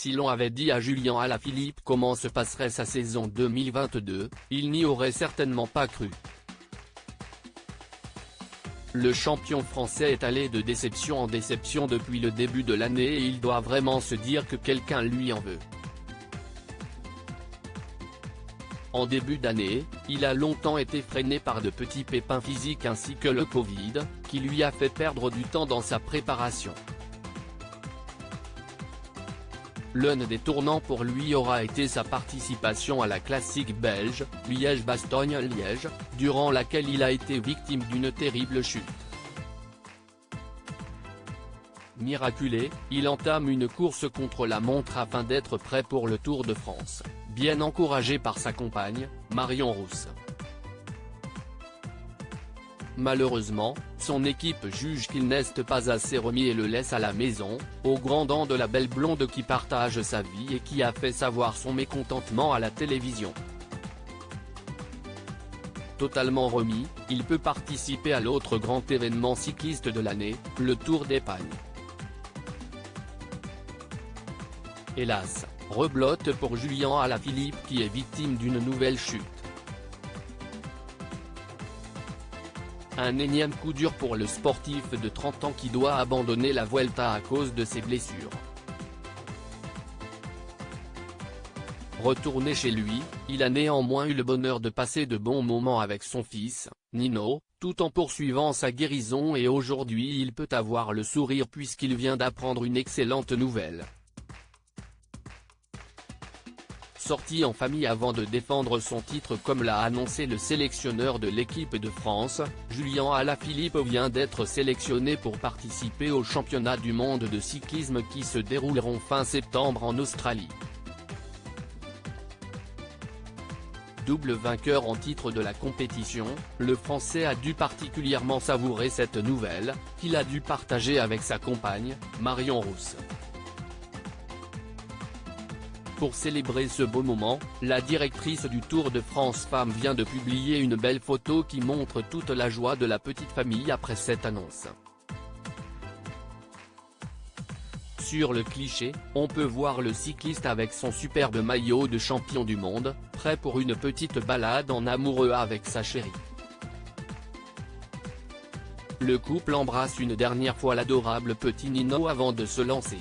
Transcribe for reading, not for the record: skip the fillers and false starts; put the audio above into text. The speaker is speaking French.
Si l'on avait dit à Julien Alaphilippe comment se passerait sa saison 2022, il n'y aurait certainement pas cru. Le champion français est allé de déception en déception depuis le début de l'année et il doit vraiment se dire que quelqu'un lui en veut. En début d'année, il a longtemps été freiné par de petits pépins physiques ainsi que le Covid, qui lui a fait perdre du temps dans sa préparation. L'un des tournants pour lui aura été sa participation à la classique belge, Liège-Bastogne-Liège, durant laquelle il a été victime d'une terrible chute. Miraculé, il entame une course contre la montre afin d'être prêt pour le Tour de France, bien encouragé par sa compagne, Marion Rousse. Malheureusement, son équipe juge qu'il n'est pas assez remis et le laisse à la maison, au grand dam de la belle blonde qui partage sa vie et qui a fait savoir son mécontentement à la télévision. Totalement remis, il peut participer à l'autre grand événement cycliste de l'année, le Tour d'Espagne. Hélas, reblote pour Julien Alaphilippe qui est victime d'une nouvelle chute. Un énième coup dur pour le sportif de 30 ans qui doit abandonner la Vuelta à cause de ses blessures. Retourné chez lui, il a néanmoins eu le bonheur de passer de bons moments avec son fils, Nino, tout en poursuivant sa guérison et aujourd'hui il peut avoir le sourire puisqu'il vient d'apprendre une excellente nouvelle. Sorti en famille avant de défendre son titre comme l'a annoncé le sélectionneur de l'équipe de France, Julien Alaphilippe vient d'être sélectionné pour participer aux championnats du monde de cyclisme qui se dérouleront fin septembre en Australie. Double vainqueur en titre de la compétition, le Français a dû particulièrement savourer cette nouvelle, qu'il a dû partager avec sa compagne, Marion Rousse. Pour célébrer ce beau moment, la directrice du Tour de France Femmes vient de publier une belle photo qui montre toute la joie de la petite famille après cette annonce. Sur le cliché, on peut voir le cycliste avec son superbe maillot de champion du monde, prêt pour une petite balade en amoureux avec sa chérie. Le couple embrasse une dernière fois l'adorable petit Nino avant de se lancer.